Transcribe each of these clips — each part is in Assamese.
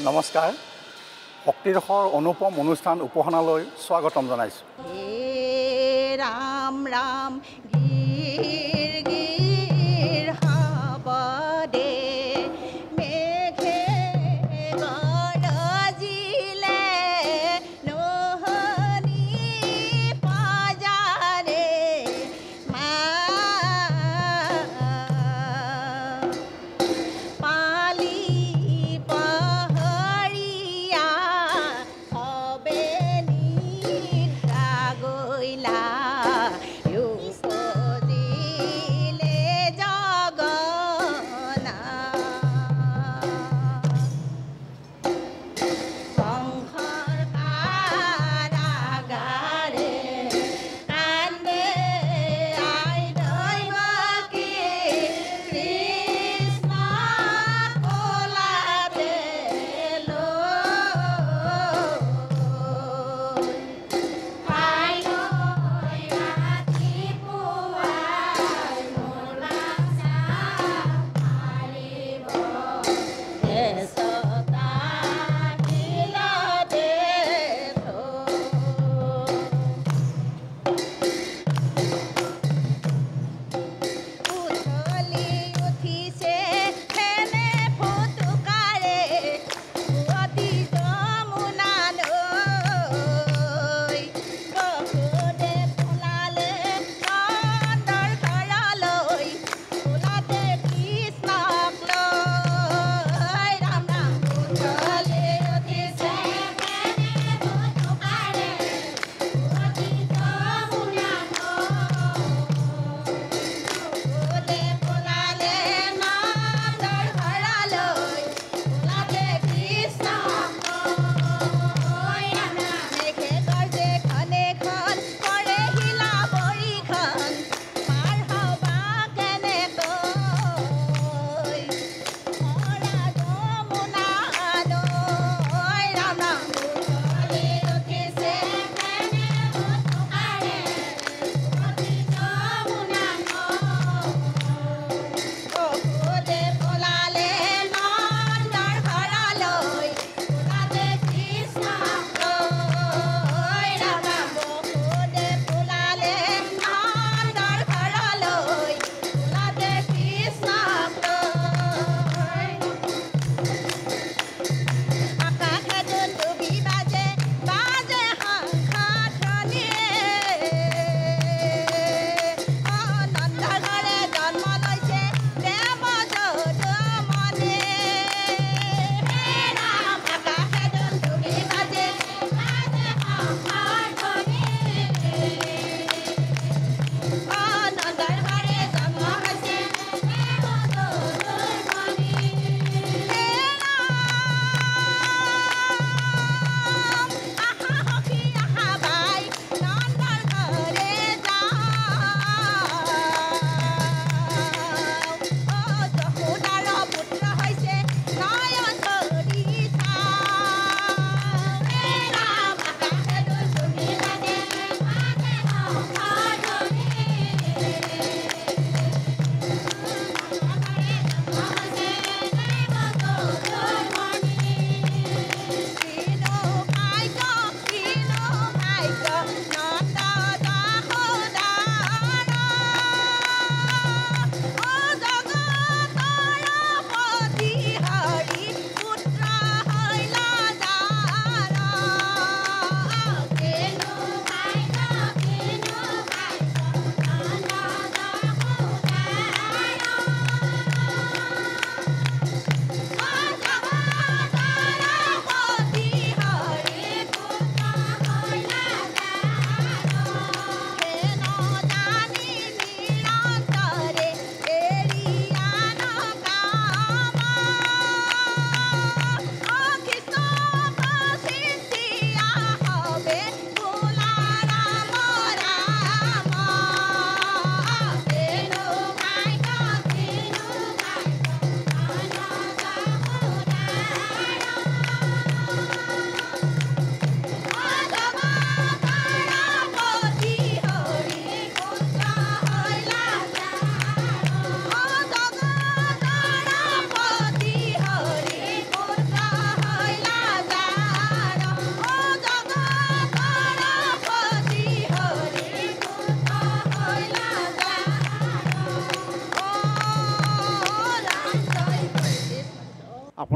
নমস্কাৰ শক্তিৰসৰ অনুপম অনুষ্ঠান উপহানালৈ স্বাগতম জনাইছোঁ হে ৰাম ৰাম গীৰ গীৰ হাবদে মেঘে গৰজিলে নহনি পাজাৰে মা পালি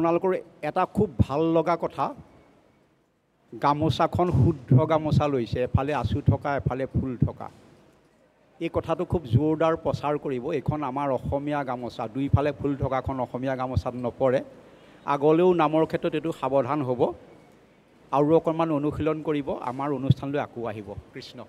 আপোনালোকৰ এটা খুব ভাল লগা কথা, গামোচাখন শুদ্ধ গামোচা লৈছে, এফালে আঁচু থকা এফালে ফুল থকা। এই কথাটো খুব জোৰদাৰ প্ৰচাৰ কৰিব। এইখন আমাৰ অসমীয়া গামোচা, দুইফালে ফুল থকাখন অসমীয়া গামোচাত নপৰে। আগলৈও নামৰ ক্ষেত্ৰত এইটো সাৱধান হ'ব। আৰু অকণমান অনুশীলন কৰিব, আমাৰ অনুষ্ঠানলৈ আকৌ আহিব। কৃষ্ণ।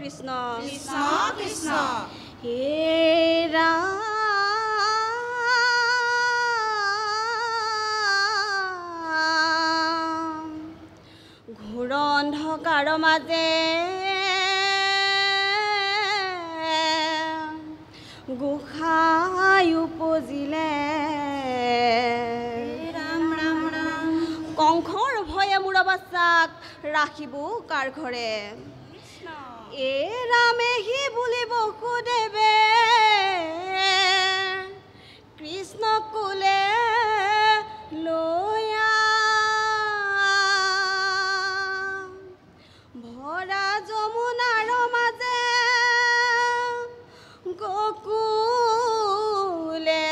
কৃষ্ণ কৃষ্ণ কৃষ্ণ হে ৰাম ঘোৰ অন্ধকাৰ মাজে গোসাঁই উপজিলে ৰাম ৰাম ৰাম কংসৰ ভয়ে মোৰ বাচ্চাক ৰাখিব কাৰ ঘৰে এ ৰামেহি বুলি বসুদেৱে কৃষ্ণ কুলে লয়া ভৰা যমুনাৰ মাজে গকুলে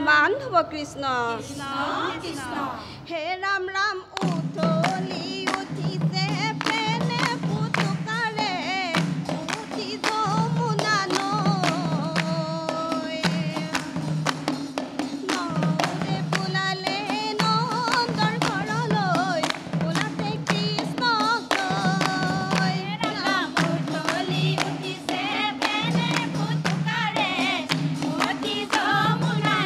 বান্ধৱ কৃষ্ণ কৃষ্ণ কৃষ্ণ হে ৰাম ৰাম উঠলি উঠিছে পেনে পুতুকাৰে উঠি যমুনা নৈ নৌৰে পোলালে নন্দৰ ঘৰলৈ পোলাতে কৃষ্ণক লৈ ৰাম উঠলি উঠিছে পেনে পুতুকাৰে উঠি যমুনা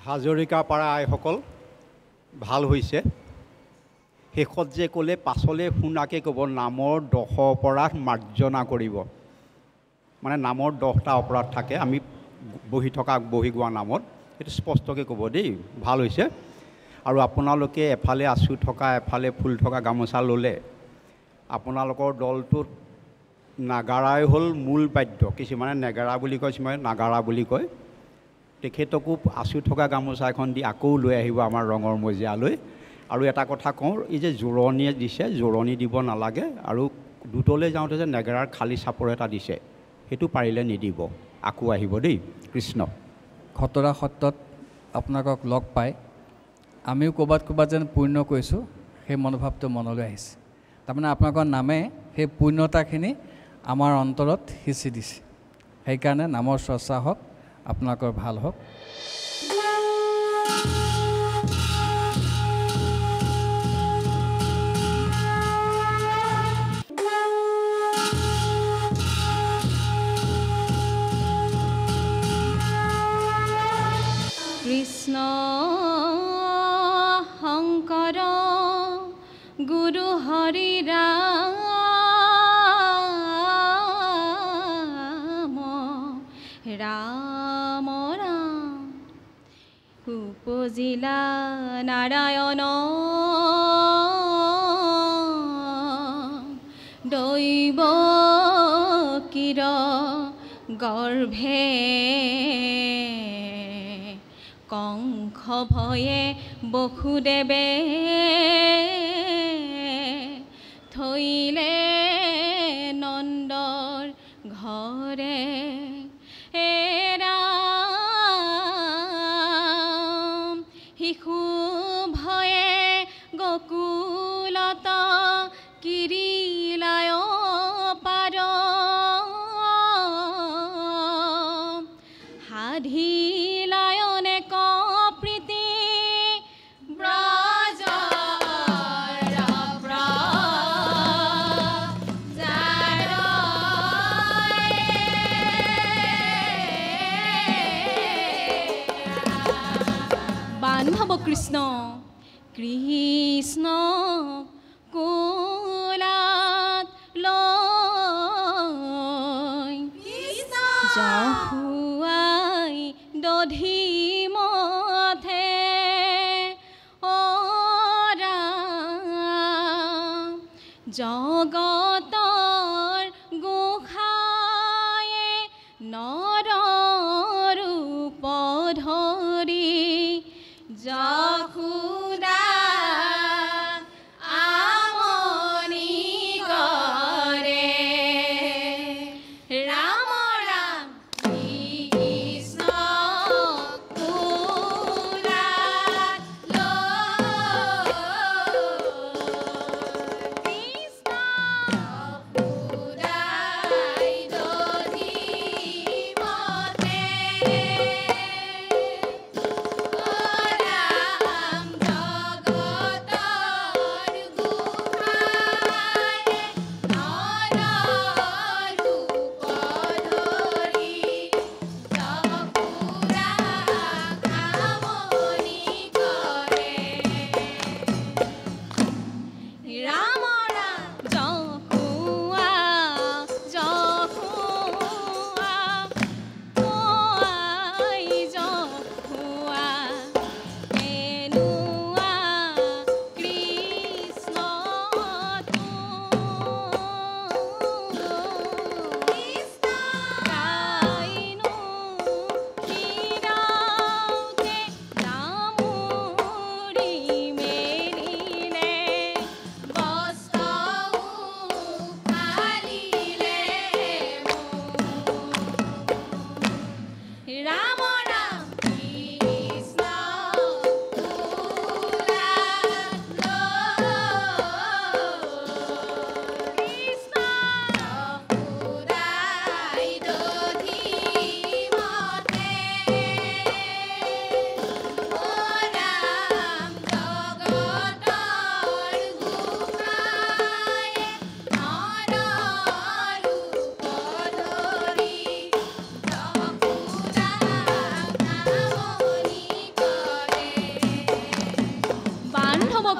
হাজৰিকাপাৰা আইসকল ভাল হৈছে। শেষত যে ক'লে পাছলৈ শুনাকে ক'ব নামৰ 10 অপৰাধ মাৰ্জনা কৰিব। মানে নামৰ 10টা অপৰাধ থাকে, আমি বহি গোৱা নামত সেইটো স্পষ্টকৈ ক'ব দেই। ভাল হৈছে। আৰু আপোনালোকে এফালে আঁচু থকা এফালে ফুল থকা গামোচা ল'লে আপোনালোকৰ দলটোত নাগাৰাই হ'ল মূল বাদ্য। কিছুমানে নেগাৰা বুলি কয়, কিছুমানে নাগাৰা বুলি কয়। তেখেতকো আঁচু থকা গামোচা এখন দি আকৌ লৈ আহিব আমাৰ ৰঙৰ মজিয়ালৈ। আৰু এটা কথা কওঁ, এই যে জোৰণিয়ে দিছে, জোৰণি দিব নালাগে। আৰু দুটলৈ যাওঁতে যে নেগেৰাৰ খালী চাপৰ এটা দিছে, সেইটো পাৰিলে নিদিব, আকৌ আহিব দেই। কৃষ্ণ। খতৰা সত্ৰত আপোনালোকক লগ পাই আমিও ক'ৰবাত যেন পূৰ্ণ কৰিছোঁ, সেই মনোভাৱটো মনলৈ আহিছে। তাৰমানে আপোনালোকৰ নামে সেই পূৰ্ণতাখিনি আমাৰ অন্তৰত সিঁচি দিছে। সেইকাৰণে নামৰ চৰ্চা হওক, আপোনালোকৰ ভাল হওক। কৃষ্ণ শংকৰ গুৰু হৰি ৰাম ৰাম ৰাম উপজিলা নাৰায়ণ দৈৱ কিৰ গৰ্ভে কংস ভয়ে বসুদেৱে থৈলে নন্দৰ ঘৰে ৰাম শিশু ভয়ে গকুলত কিৰিলায় পাৰ সাধি কৃষ্ণ কৃষ্ণ কোলাত লৈ জহুৱাই দধি মথে জগতৰ গোসাঁয়ে নৰ ৰূপ ধৰি যশোদা আমনি কৰে ৰাম ৰাম কৃষ্ণ কোলাত লৈ কৃষ্ণ যশোদাই দধি মথে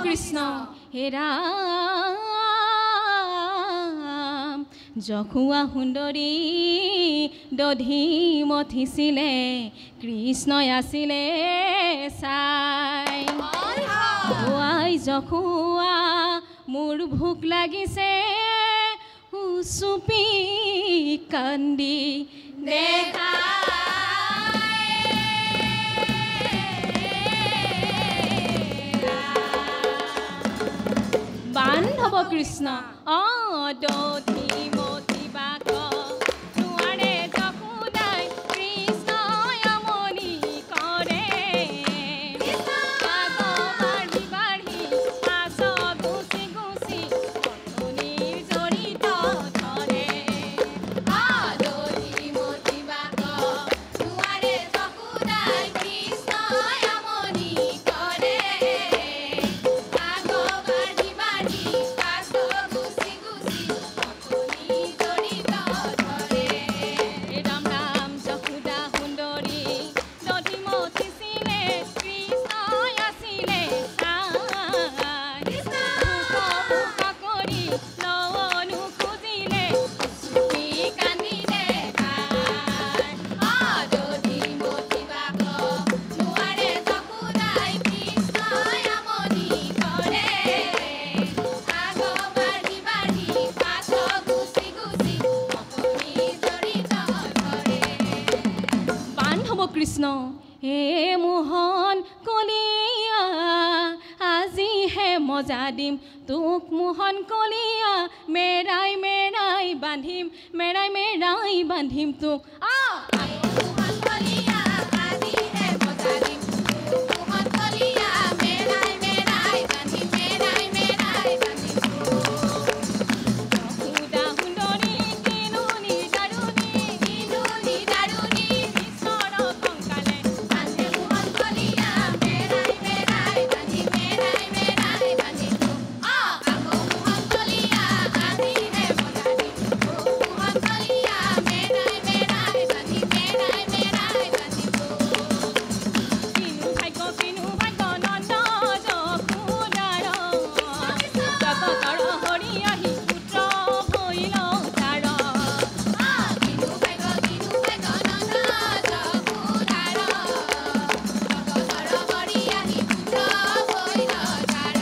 কৃষ্ণ হে ৰাম জখুৱা সুন্দৰী দধি মথিছিলে কৃষ্ণই আছিলে চাই আই জখুৱা মোৰ ভোক লাগিছে চুপি কান্দি দেখা বান্ধৱ কৃষ্ণ দধি মতি বাক নোৱাৰে জখুদাই কৃষ্ণই আমনি কৰে বাঢ়ি বাঢ়ি পাছ গুচি গুচি অথনিৰ জড়িত ধৰে দধি মতি বাক নোৱাৰে জখুদাই কৃষ্ণই আমনি কৰে বাক বাঢ়ি বাঢ়ি পাছ গুচি গুচি অথনি জড়িত ধৰে ৰাম ৰাম জখুদা সুন্দৰী দধি মথিছিলে কৃষ্ণই আছিলে চাই ভোক কৰি লৱনো খুজিলে চুপি কান্দিলে তাই দধি মতি বাক নোৱাৰে জখুদাই কৃষ্ণই আমনি কৰে বাক বাঢ়ি বাঢ়ি পাছ গুচি গুচি অথনি জড়িত ধৰে বান্ধৱ কৃষ্ণ হে মোহন কলিয়া আজিহে মজা দিম তোক মোহন কলিয়া মেৰাই মেৰাই বান্ধিম মেৰাই মেৰাই বান্ধিম তোক মোহন কলিয়া আজিহে মজা দিম মোহন কলিয়া মেৰাই মেৰাই বান্ধিম মেৰাই মেৰাই বান্ধিম জখুদা সুন্দৰী কিনুনি দাৰুণী কিনুনি দাৰুণী ঈশ্বৰ কংকালে বান্ধে মোহন কলিয়া মেৰাই মেৰাই বান্ধিম মেৰাই মেৰাই বান্ধিম আকৌ মোহন কলিয়া আজিহে মজা দিম মোহন কলিয়া মেৰাই মেৰাই বান্ধিম মেৰাই মেৰাই বান্ধিম কিনু ভাগ্য নন্দ জখুদাৰ জগতৰ হৰি আহি পুত্ৰ ভৈল তাৰ কিনু ভাগ্য নন্দ জখুদাৰ জগতৰ হৰি আহি পুত্ৰ হৈল তাৰ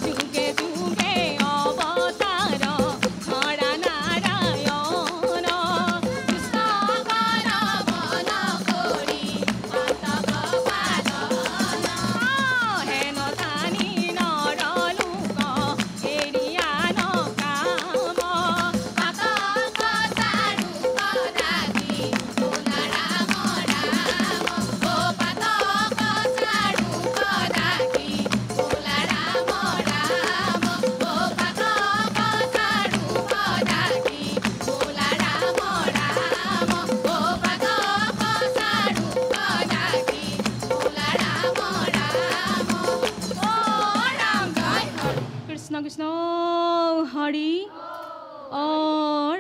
যুগে যুগে অৱতাৰ হৰা নাৰায়ণ কৃষ্ণ কৰ মন কৰি অন্ত ভগৱান হেন জানি নৰলোক এৰিয়া নকাম পাতক চাৰু ৰাখি বোলা ৰাম ৰাম পাতক চাৰু ৰাখি বোলা ৰাম ৰাম পাতক চাৰু ৰাখি বোলা ৰাম ৰাম পাতক চাৰু ৰাখি বোলা ৰাম ৰাম ৰাম জয় হৰি কৃষ্ণ কৃষ্ণ হৰি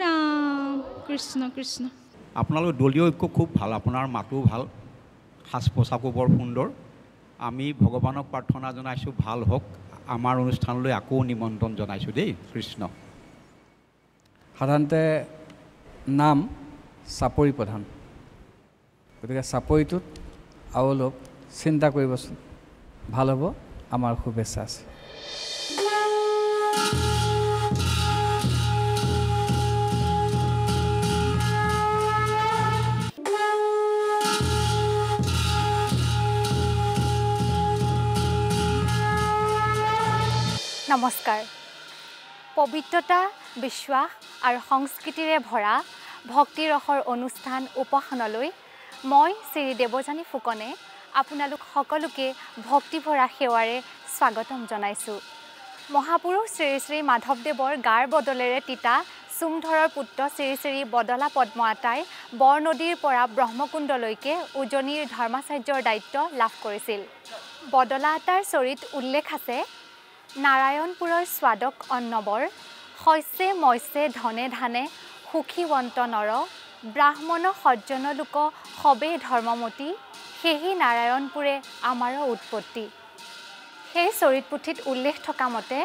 ৰাম কৃষ্ণ কৃষ্ণ আপোনালোক দলীয় ঐক্য খুব ভাল, আপোনাৰ মাতো ভাল, সাজ পোছাকো বৰ সুন্দৰ। আমি ভগৱানক প্ৰাৰ্থনা জনাইছোঁ ভাল হওক। আমাৰ অনুষ্ঠানলৈ আকৌ নিমন্ত্ৰণ জনাইছোঁ দেই। কৃষ্ণ। সাধাৰণতে নাম চাপৰি প্ৰধান, গতিকে চাপৰিটোত আৰু অলপ চিন্তা কৰিবচোন, ভাল হ'ব। আমাৰ শুভেচ্ছা আছে। নমস্কাৰ। পবিত্ৰতা, বিশ্বাস আৰু সংস্কৃতিৰে ভৰা ভক্তিৰসৰ অনুষ্ঠান উপাসনালৈ মই শ্ৰী দেৱযানী ফুকনে আপোনালোক সকলোকে ভক্তিভৰা সেৱাৰে স্বাগতম জনাইছোঁ। মহাপুৰুষ শ্ৰী শ্ৰী মাধৱদেৱৰ গাৰ বদলেৰে তিতা চুমধৰৰ পুত্ৰ শ্ৰী শ্ৰী বদলা পদ্ম আতাই বৰনদীৰ পৰা ব্ৰহ্মকুণ্ডলৈকে উজনিৰ ধৰ্মাচাৰ্যৰ দায়িত্ব লাভ কৰিছিল। বদলা আতাৰ চৰিত উল্লেখ আছে, নাৰায়ণপুৰৰ স্বাদক অন্নবৰ, শস্যে মস্যে ধনে ধানে সুখীৱন্ত নৰ, ব্ৰাহ্মণ সজ্জন লোক সবে ধৰ্মমতী, সেহি নাৰায়ণপুৰে আমাৰ উৎপত্তি। সেই চৰিত পুথিত উল্লেখ থকা মতে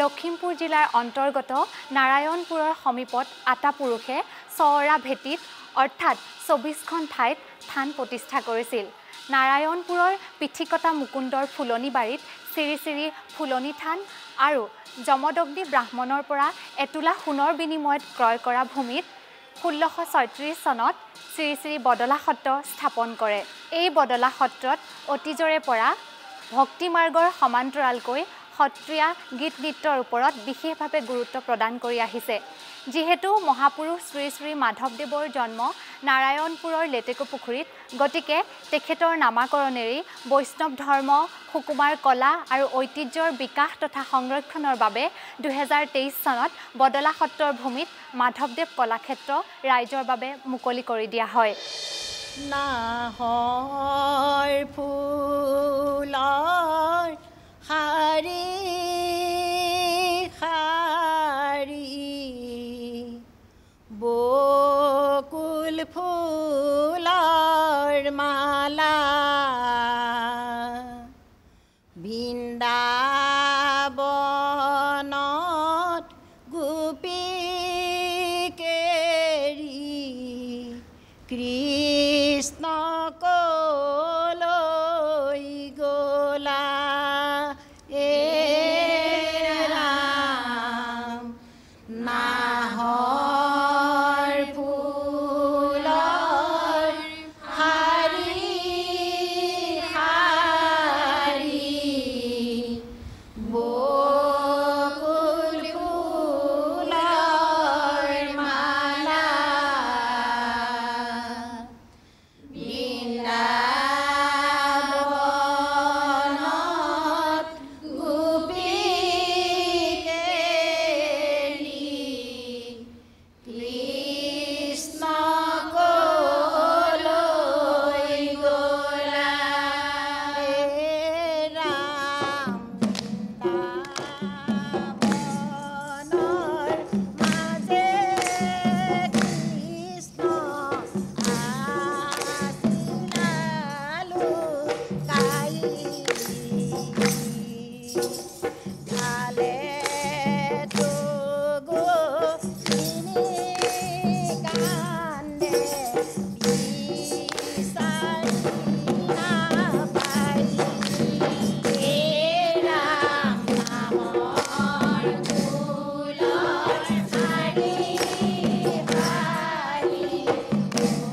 লখিমপুৰ জিলাৰ অন্তৰ্গত নাৰায়ণপুৰৰ সমীপত আটা পুৰুষে চৱৰা ভেটিত অৰ্থাৎ ২৪খন ঠাইত থান প্ৰতিষ্ঠা কৰিছিল। নাৰায়ণপুৰৰ পিঠিকটা মুকুন্দৰ ফুলনি বাৰীত শ্ৰী শ্ৰী ফুলনি থান আৰু যমদগ্নি ব্ৰাহ্মণৰ পৰা এতোলা সোণৰ বিনিময়ত ক্ৰয় কৰা ভূমিত ১৬৩৬ চনত শ্ৰী শ্ৰী বদলা সত্ৰ স্থাপন কৰে। এই বদলা সত্ৰত অতীজৰে পৰা ভক্তি মাৰ্গৰ সমান্তৰালকৈ সত্ৰীয়া গীত নৃত্যৰ ওপৰত বিশেষভাৱে গুৰুত্ব প্ৰদান কৰি আহিছে। যিহেতু মহাপুৰুষ শ্ৰী শ্ৰী মাধৱদেৱৰ জন্ম নাৰায়ণপুৰৰ লেটেকুপুখুৰীত, গতিকে তেখেতৰ নামাকৰণেৰেই বৈষ্ণৱ ধৰ্ম, সুকুমাৰ কলা আৰু ঐতিহ্যৰ বিকাশ তথা সংৰক্ষণৰ বাবে ২০২৩ চনত বদলা সত্ৰৰ ভূমিত মাধৱদেৱ কলাক্ষেত্ৰ ৰাইজৰ বাবে মুকলি কৰি দিয়া হয়। নাহৰ ফুলৰ শাৰী শাৰী বকুল ফুলৰ মালা বৃন্দাবনত গোপীকেৰি কৃষ্ণ কলৈ গলা এ ৰাম নাহৰ ফুলৰ শাৰী শাৰী বকুল ফুলৰ মালা বৃন্দাবনত গোপীকেৰি কৃষ্ণ কলৈ গলা হে ৰাম বৃন্দাবনৰ মাজে কৃষ্ণ আছিলালো কাই গালে তো গোপিনী কান্দে বিচাৰি নাপাই হে ৰাম নামৰ ফুলৰ শাৰী শাৰী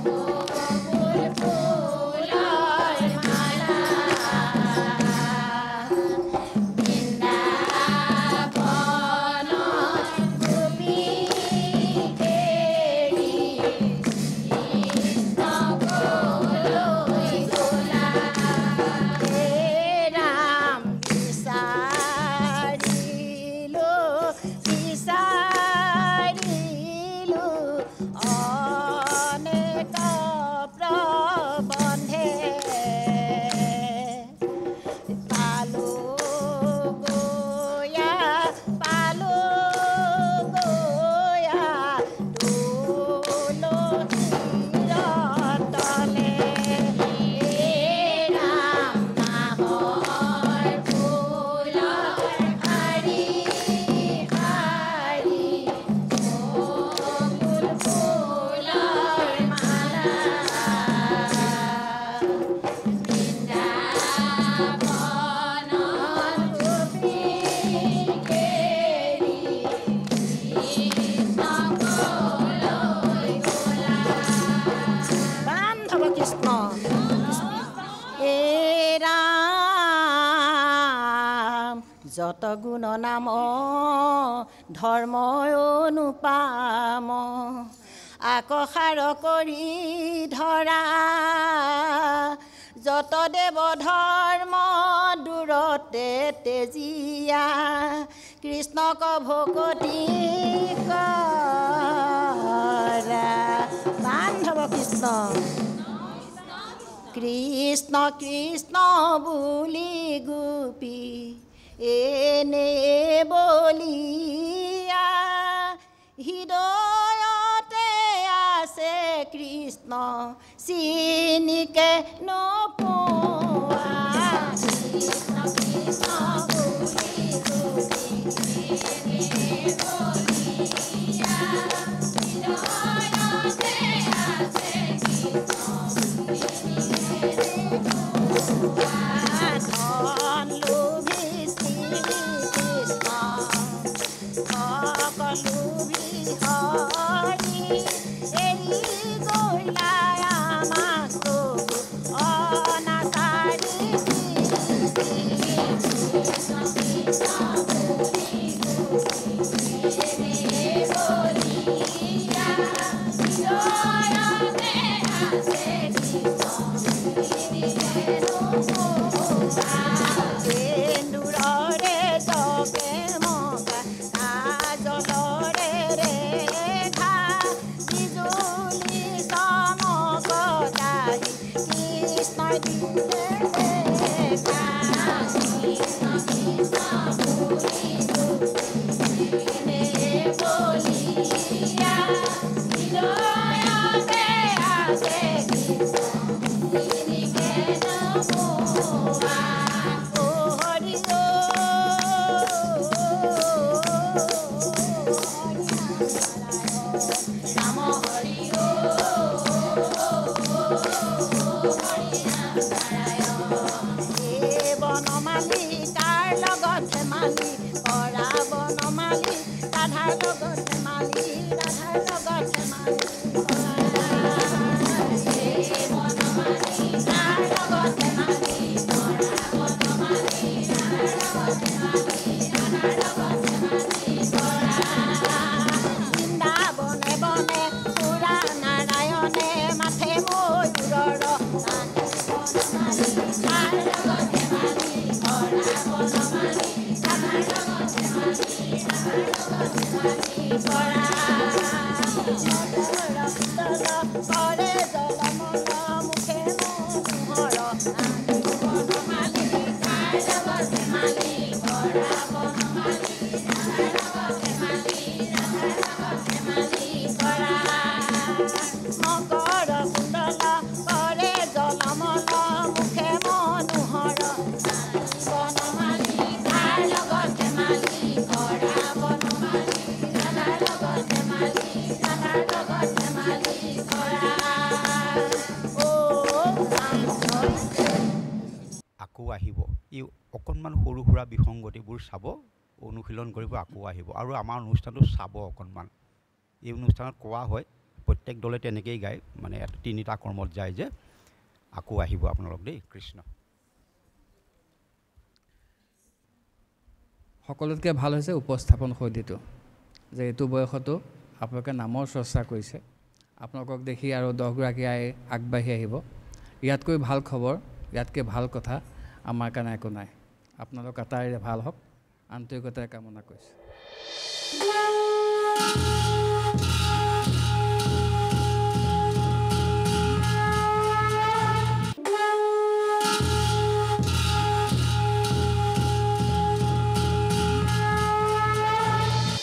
বকুল ফুলৰ মালা বৃন্দাবনত গোপীকেৰি কৃষ্ণ কলৈ গলা হে ৰাম বিচাৰিলো বিচাৰিলো অনেক প্ৰবন্ধে পালো গয়া তুলসীৰ তলে হে ৰাম নাহৰ ফুলৰ শাৰী শাৰী বকুল ফুলৰ মালা বৃন্দাবনত গোপীকেৰি কৃষ্ণ কলৈ গলা বান্ধৱ কৃষ্ণ হে ৰাম যত গুণ নাম ধৰ্ম অনুপাম আকসাৰ কৰি ধৰা যত দেৱ ধৰ্ম দূৰতে তেজিয়া কৃষ্ণক ভকতি কৰা বান্ধৱ কৃষ্ণ কৃষ্ণ কৃষ্ণ বুলি গোপী এনে বলিয়া হৃদয়তে আছে কৃষ্ণ চিনিকে নোপোৱা কৃষ্ণ কৃষ্ণ বনমালী কাৰ লগত ধেমালি কৰা বনমালী ৰাধাৰ লগত ধেমালি ৰাধাৰ লগত ধেমালি কৰা এই বনমালী কাৰ লগত ধেমালি কৰা বনমালী ৰাধাৰ লগত ধেমালি ৰাধাৰ লগত ধেমালি কৰা বৃন্দাবনে বনে পুৰা নাৰায়ণে মাথে ময়ূৰৰ বনমালী কাৰ লগত ধেমালি কৰা বনমালী ৰাধাৰ লগত ধেমালি ৰাধাৰ লগত ধেমালি কৰা কৰে জলমল মুখে মনোহৰ বনমালী কাৰ লগত ধেমালি কৰা বনমালী ৰাধাৰ লগত ধেমালি ৰাধাৰ লগত ধেমালি কৰা মকৰ কুণ্ডল কৰে জলমল মুখে মনোহৰ বনমালী কাৰ লগত ধেমালি কৰা বনমালী ৰাধাৰ লগত ধেমালি ৰাধাৰ লগত ধেমালি কৰা আকৌ আহিব এই অকণমান সৰু সুৰা বিসংগতিবোৰ চাব অনুশীলন কৰিব আকৌ আহিব আৰু আমাৰ অনুষ্ঠানটো চাব অকণমান এই অনুষ্ঠানত কোৱা হয় প্ৰত্যেক দলে তেনেকৈয়ে গায় মানে তিনিটা কৰ্মত যায় যে আকৌ আহিব আপোনালোক দেই কৃষ্ণ সকলোতকৈ ভাল হৈছে উপস্থাপন শৈলীটো যে এইটো বয়সতো আপোনালোকে নামৰ চৰ্চা কৰিছে আপোনালোকক দেখি আৰু 10গৰাকী আগবাঢ়ি আহিব ইয়াতকৈ ভাল খবৰ ইয়াতকৈ ভাল কথা আমাৰ কাৰণে একো নাই আপোনালোক আটাইৰে ভাল হওক আন্তৰিকতাৰে কামনা কৰিছোঁ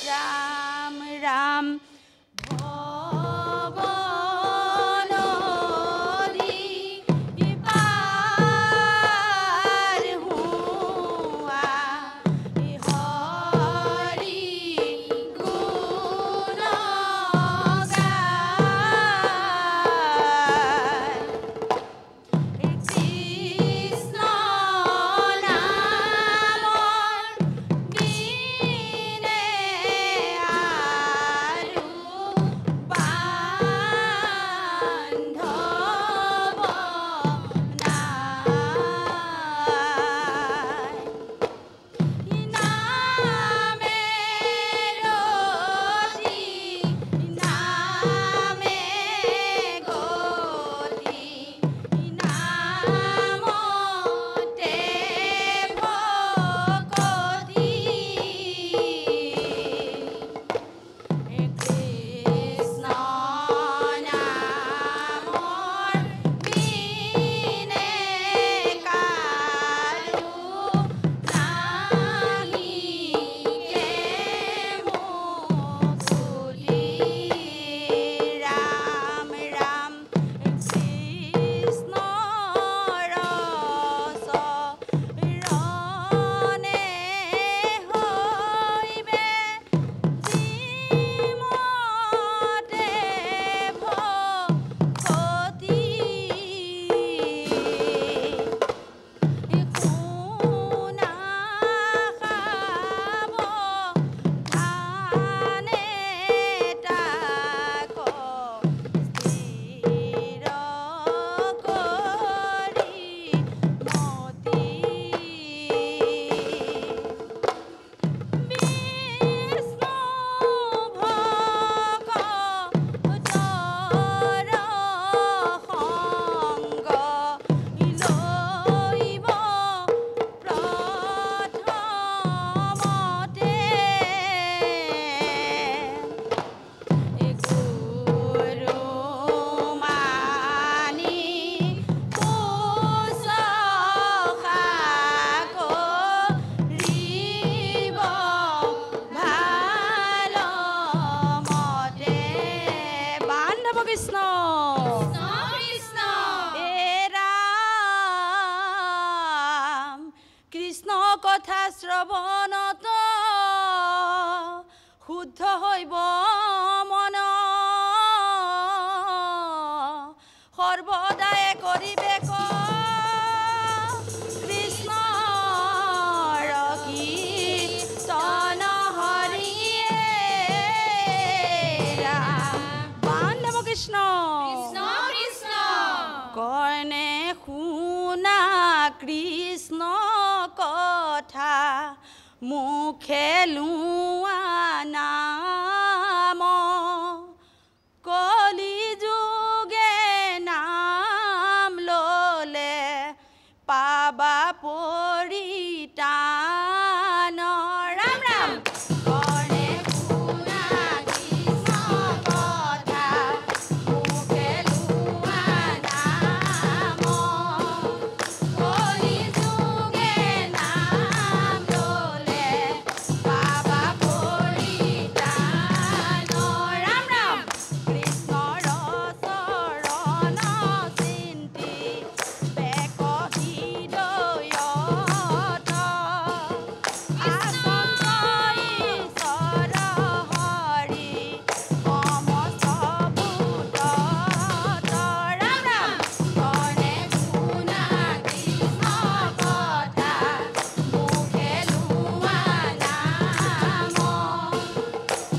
राम राम भवनरी पार हुआ हरि गुण गाय कृष्ण नाम बिने आरु बांधव नाय नामे गति नामते भकति कृष्ण नाমৰ বিনে কাৰো নাহি মুকুলি ৰাম ৰাম কৃষ্ণ ৰস ৰনে হৈবে শ্ৰীমতে ভকতি শুনা খাব ধানে তাক স্থিৰ কৰি মতি বিষ্ণু ভকতৰ সংগ লৈব প্ৰথমতে গুৰু মানি শুশ্ৰূষা কৰিব ভাল মতে বান্ধৱ কৃষ্ণ কৃষ্ণ এ ৰাম কৃষ্ণ কথা শ্ৰৱণত শুদ্ধ হৈব মন সৰ্বদায়ে কৰিবে কৃষ্ণ কথা মুখে লোৱা নাম কলি যুগে নাম ললে পাবা পৰিতান ৰাম ৰাম কৰে শুনা কৃষ্ণ কথা মুখে লোৱা নাম কলি যুগে নাম ললে পাবা পৰিতান ৰাম ৰাম কৃষ্ণৰ চৰণ চিন্তি বেক হৃদয়ত আচন্ত ঈশ্বৰ হৰি সমস্ত ভূতত ৰাম ৰাম কৰে শুনা কৃষ্ণ কথা মুখে লোৱা নাম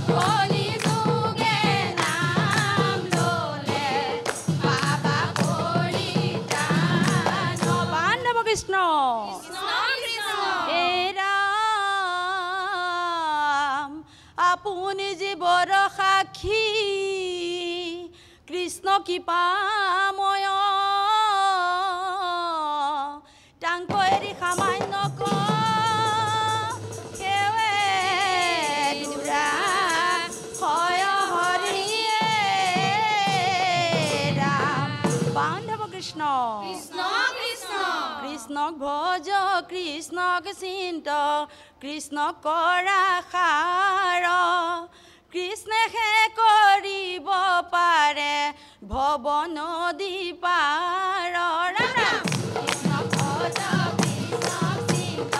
কলি যুগে নাম ললে পাবা পৰিতান বান্ধৱ কৃষ্ণ হে ৰাম আপুনি জীৱৰ সাক্ষী কৃষ্ণ কৃপাময় টাংক এৰি সামান্য সেৱে দুৰা হয় হৰিয়ে ৰাম বান্ধৱ কৃষ্ণ কৃষ্ণক ভজ কৃষ্ণক চিন্ত কৃষ্ণ কৰা সাৰ কৃষ্ণেহে কৰিব পাৰে ভৱ নদী পাৰ ৰাম ৰাম কৃষ্ণক ভজ কৃষ্ণক চিন্ত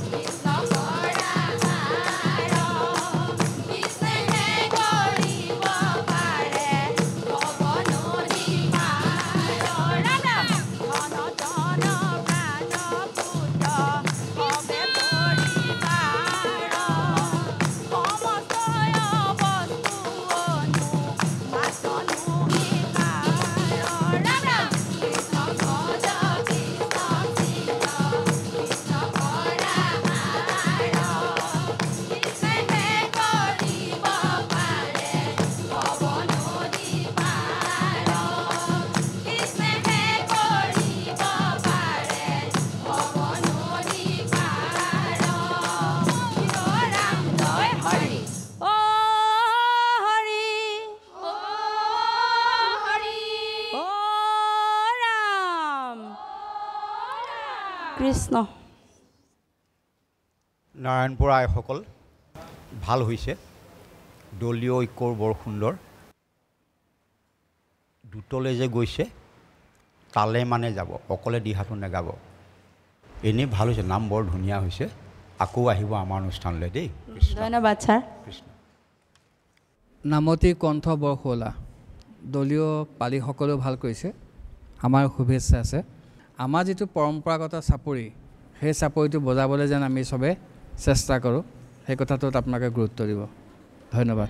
কৃষ্ণ কৰা সাৰ কৃষ্ণেহে কৰিব পাৰে ভৱ নদী পাৰ ৰাম ৰাম ধন ধন প্ৰাণ পুত্ৰ হবে পৰিবাৰ সমস্ত বস্তু অনু মাতনো হিকাৰ ৰাম ৰাম কৃষ্ণ ভজ কৃষ্ণ চিন্ত কৃষ্ণ কৰা সাৰ কৃষ্ণেহে কৰিব পাৰে ভৱ নদী পাৰ কৃষ্ণেহে কৰিব পাৰে ভৱ নদী পাৰ ৰাম জয় হৰি অ হৰি অ হৰি অ ৰাম কৃষ্ণ নাৰায়ণপুৰ আইসকল ভাল হৈছে দলীয় ঐক্যৰ বৰ সুন্দৰ দুটলে যে গৈছে তালে মানে যাব অকলে দিহাটো নেগাব এনেই ভাল হৈছে নাম বৰ ধুনীয়া হৈছে আকৌ আহিব আমাৰ অনুষ্ঠানলৈ দেই কৃষ্ণ ধন্যবাদ ছাৰ কৃষ্ণ নামতি কণ্ঠ বৰ শুৱলা দলীয় পালিসকলেও ভাল কৰিছে আমাৰ শুভেচ্ছা আছে আমাৰ যিটো পৰম্পৰাগত চাপৰি সেই চাপৰিটো বজাবলৈ যেন আমি চবে চেষ্টা কৰোঁ সেই কথাটোত আপোনালোকে গুৰুত্ব দিব ধন্যবাদ